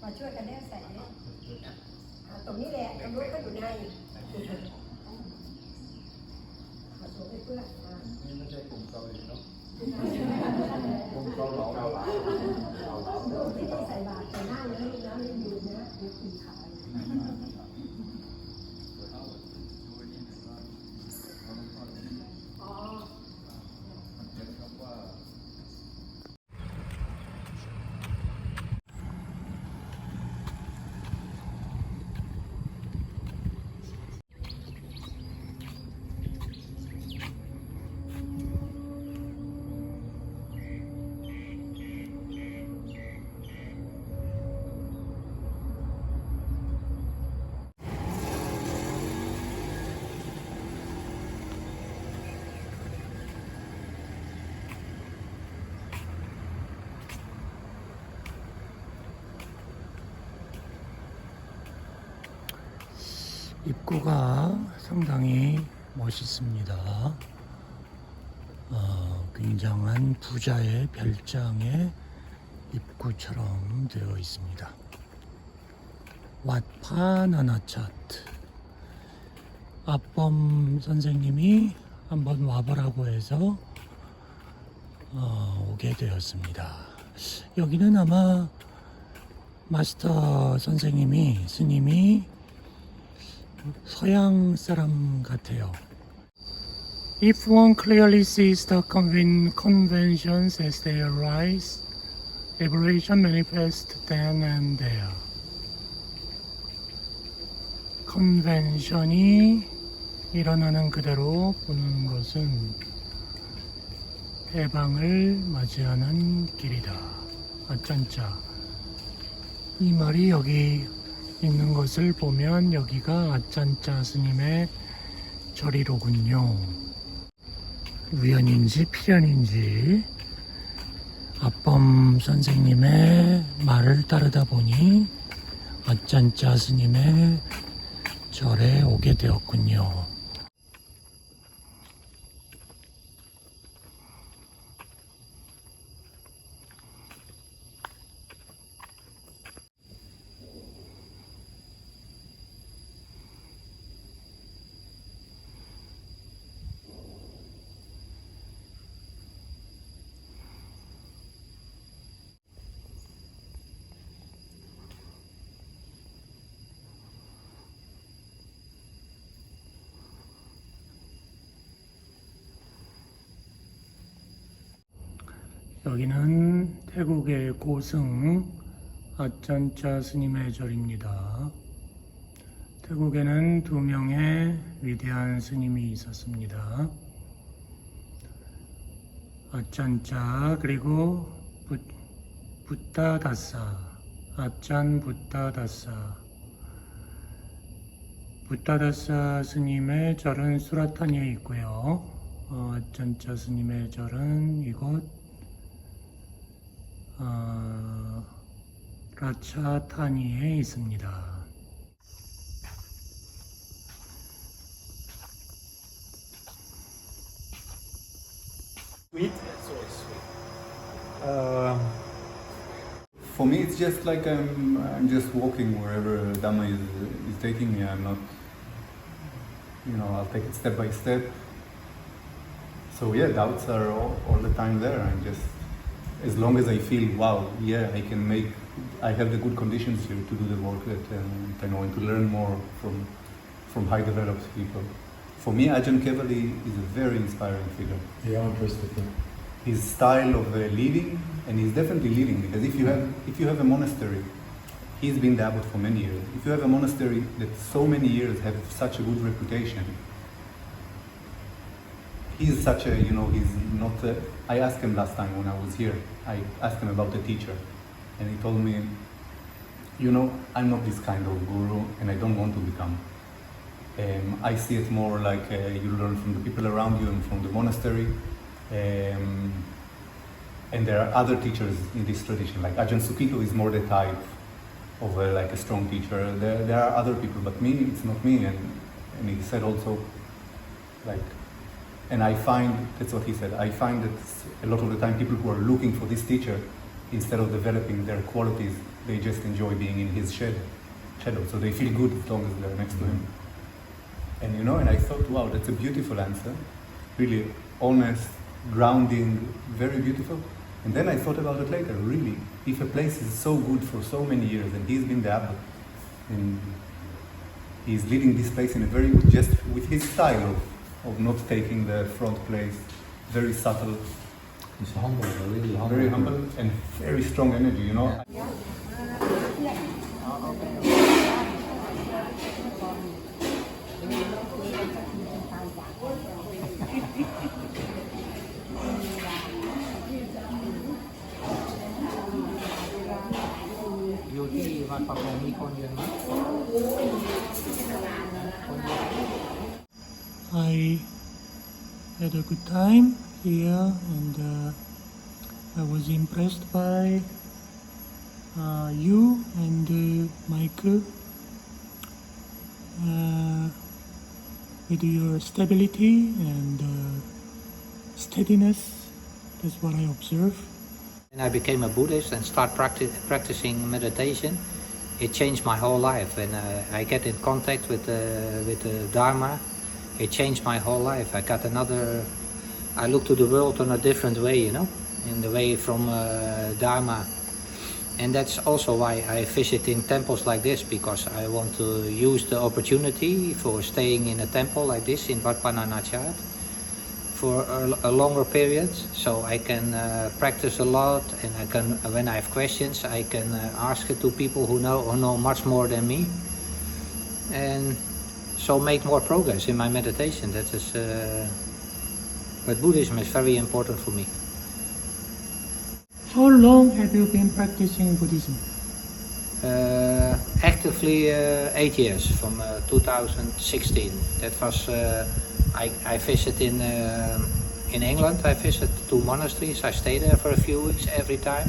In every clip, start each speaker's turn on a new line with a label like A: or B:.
A: มาช่วยกันแน่ใส่เนี่ยตรงนี้แหละตรงนู้นก็อยู่ในมาส่งให้เพื่อน
B: นี่ไม่ใช่กลุ่มเกาหลีเนาะกลุ่มเกาเหลา
A: ลูกที่ใส่บาตรใส่หน้าเลยนะไม่ยืนนะมีกินขาย
C: 입구가 상당히 멋있습니다. 굉장한 부자의 별장의 입구처럼 되어 있습니다. 왓파나나찻. 앞범 선생님이 한번 와보라고 해서 오게 되었습니다. 여기는 아마 마스터 선생님이, 스님이 서양 사람 같아요. If one clearly sees the conventions as they arise, liberation manifests then and there. 컨벤션이 일어나는 그대로 보는 것은 해방을 맞이하는 길이다. 아짠짜. 이 말이 여기 있는 것을 보면 여기가 아짠짜 스님의 절이로군요. 우연인지 필연인지 앞범 선생님의 말을 따르다 보니 아짠짜 스님의 절에 오게 되었군요. 여기는 태국의 고승 아짠짜 스님의 절입니다. 태국에는 2명의 위대한 스님이 있었습니다. 아짠짜 그리고 붓다다사, 아짠 붓다다사. 붓다다사 스님의 절은 수라탄이에 있고요. 아짠짜 스님의 절은 이곳 라차타니에 있습니다.
B: Sweet?
D: It's always sweet.
B: For me, it's just like I'm just walking wherever Dhamma is taking me. I'm not, I'll take it step by step. So yeah, doubts are all the time there. I'm just, as long as I feel, wow, yeah, I have the good conditions here to do the work that I know and to learn more from high developed people. For me, Ajahn Kevali is a very inspiring figure.
D: Yeah, I'm interested in
B: His style of leading, and he's definitely leading, because if you have a monastery, he's been the abbot for many years. If you have a monastery that so many years have such a good reputation, he's such a, he's not I asked him last time when I was here, I asked him about the teacher, and he told me, I'm not this kind of guru, and I don't want to become. I see it more like you learn from the people around you and from the monastery. And there are other teachers in this tradition, like Ajahn Sukito is more the type of like a strong teacher. There are other people, but me, it's not me. And he said also, and I find, that's what he said, I find that a lot of the time people who are looking for this teacher, instead of developing their qualities, they just enjoy being in his shadow, so they feel good as long as they're next to him. And you know, and I thought, wow, that's a beautiful answer, really honest, grounding, very beautiful. And then I thought about it later, really, if a place is so good for so many years, and he's been the abbot, and he's leading this place in a very good, just with his style of not taking the front place, very subtle,
D: He's humble, really humble.
B: very humble, and very strong energy, you know.
A: Yeah.
E: อยู่ที่วัดประพงมีคนเยอะไหม
C: I had a good time here, and I was impressed by you and Michael with your stability and steadiness. That's what I observe.
E: When I became a Buddhist and start practicing meditation, it changed my whole life. When I get in contact with the Dharma, it changed my whole life. I look to the world in a different way, you know, in the way from Dharma. And that's also why I visit in temples like this, because I want to use the opportunity for staying in a temple like this in 왓파나나찻 for a longer period, so I can practice a lot, and I can, when I have questions, I can ask it to people who know much more than me, and so make more progress in my meditation. That is, but Buddhism is very important for me.
C: How long have you been practicing Buddhism?
E: Actively 8 years, from 2016. That was. I visit in England. I visit 2 monasteries. I stay there for a few weeks every time.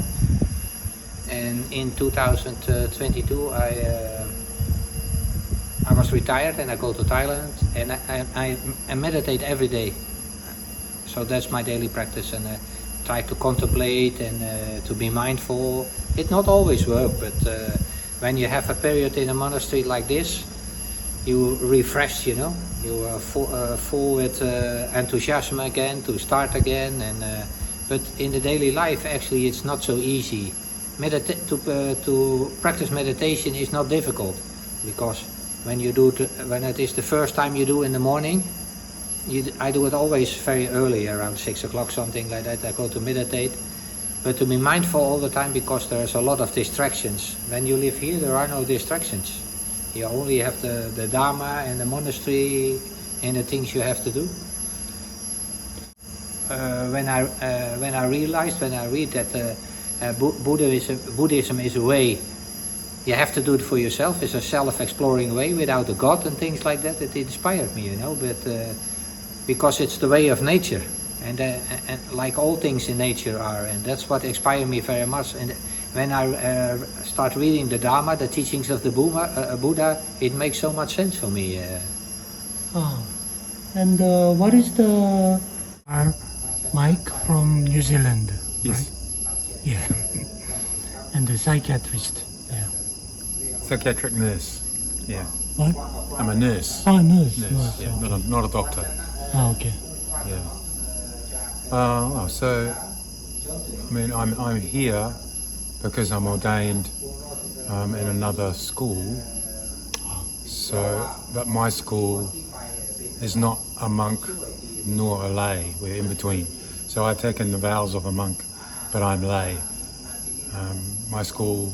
E: And in 2022, I was retired, and I go to Thailand, and I meditate every day. So that's my daily practice, and I try to contemplate and to be mindful. It not always works, but when you have a period in a monastery like this, you refresh, you know. You are full with enthusiasm again to start again, and but in the daily life, actually, it's not so easy. To practice meditation is not difficult, because when it is the first time you do in the morning, I do it always very early, around 6 o'clock, something like that. I go to meditate, but to be mindful all the time, because there's a lot of distractions. When you live here, there are no distractions. You only have the Dharma and the monastery and the things you have to do. When I read that Buddhism is a way, you have to do it for yourself. It's a self-exploring way without a God and things like that. It inspired me, you know. But because it's the way of nature, and like all things in nature are, and that's what inspired me very much. And when I start reading the Dharma, the teachings of the Buddha, it makes so much sense for me.
C: And what is the Mike from New Zealand?
D: Yes.
C: Right? Yeah. And the psychiatrist. Yeah.
D: Psychiatric nurse. Yeah.
C: What?
D: I'm a nurse.
C: Oh, nurse.
D: Nurse. Yeah.
C: Okay.
D: Not a doctor.
C: Oh, okay.
D: Yeah. So, I mean, I'm here because I'm ordained in another school. So, but my school is not a monk nor a lay. We're in between. So I've taken the vows of a monk, but I'm lay. My school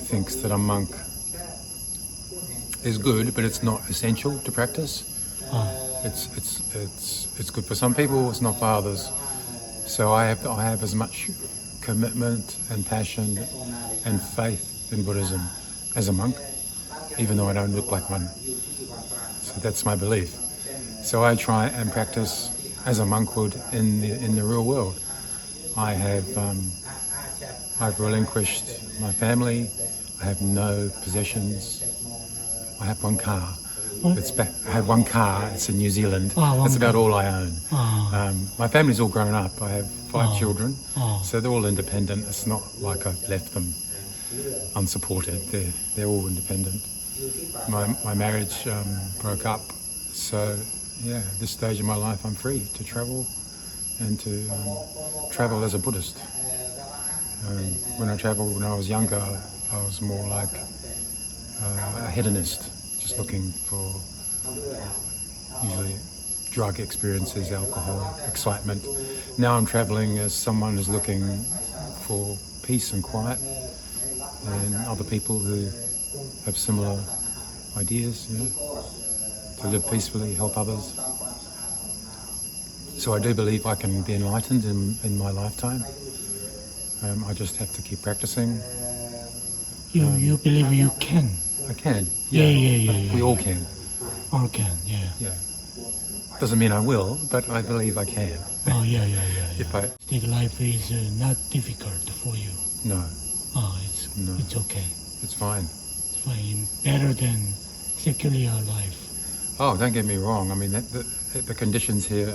D: thinks that a monk is good, but it's not essential to practice. It's good for some people. It's not for others. So I have as much commitment and passion and faith in Buddhism as a monk, even though I don't look like one. So that's my belief. So I try and practice as a monk would in the real world. I've relinquished my family. I have no possessions. I have one car. I have one car. It's in New Zealand. That's about all I own. My family's all grown up. I have 5 children, so they're all independent. It's not like I've left them. unsupported. They're all independent. My marriage broke up, so yeah, at this stage of my life I'm free to travel and to travel as a Buddhist. When I travelled when I was younger, I was more like a hedonist, just looking for usually drug experiences, alcohol, excitement. Now I'm travelling as someone who's looking for peace and quiet, and other people who have similar ideas, you know, to live peacefully, help others. So I do believe I can be enlightened in my lifetime. I just have to keep practicing.
C: You believe you can?
D: I can.
C: Yeah.
D: We all can.
C: All can, yeah.
D: Yeah. Doesn't mean I will, but I believe I can.
C: Oh, yeah.
D: If I
C: State life is not difficult for you.
D: no,
C: It's okay.
D: it's fine.
C: It's fine. Better than secular life.
D: Oh, don't get me wrong. I mean, the conditions here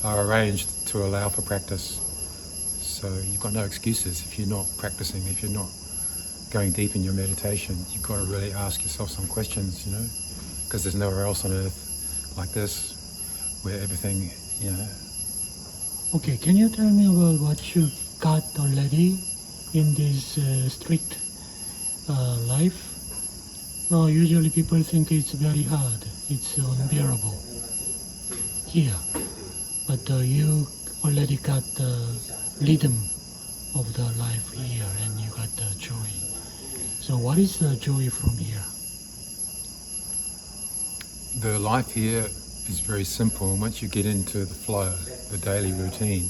D: are arranged to allow for practice. So you've got no excuses if you're not practicing, if you're not going deep in your meditation. You've got to really ask yourself some questions, you know, because there's nowhere else on earth like this where everything, you know.
C: Okay, can you tell me about what you got already in this strict life? Usually people think it's very hard, it's unbearable here. But you already got the rhythm of the life here and you got the joy. So what is the joy from here?
D: The life here is very simple. Once you get into the flow, the daily routine,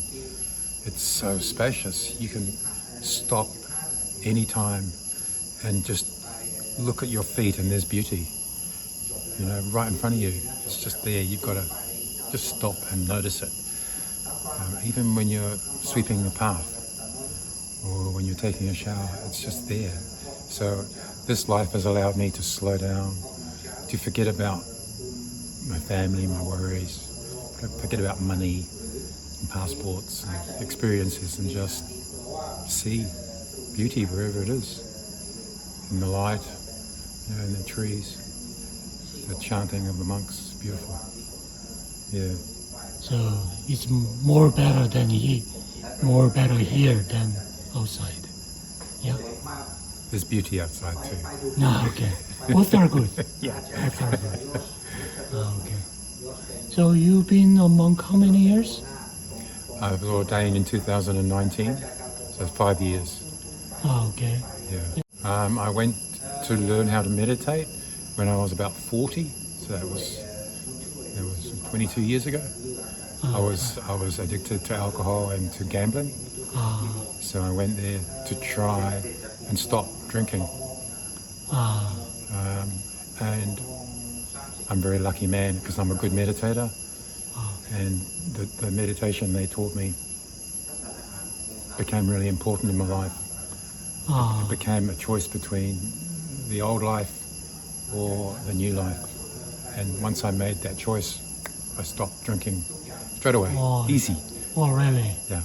D: it's so spacious. You can stop anytime and just look at your feet and there's beauty, you know, right in front of you. It's just there. You've got to just stop and notice it. Even when you're sweeping the path or when you're taking a shower, it's just there. So this life has allowed me to slow down, to forget about my family, my worries, forget about money and passports and experiences, and just see beauty wherever it is. In the light, you know, in the trees, the chanting of the monks is beautiful. Yeah.
C: So it's more better here than outside. Yeah.
D: There's beauty outside too.
C: No, okay. Both are good.
D: Yeah.
C: Both are good. Okay. So you've been a monk how many years?
D: I was ordained in 2019, so 5 years.
C: Oh, okay.
D: Yeah. I went to learn how to meditate when I was about 40, so that was 22 years ago. I was addicted to alcohol and to gambling, so I went there to try and stop drinking. And I'm a very lucky man because I'm a good meditator, and the meditation they taught me became really important in my life. It became a choice between the old life or the new life, and once I made that choice, I stopped drinking straight away. Easy.
C: Oh, really?
D: Yeah.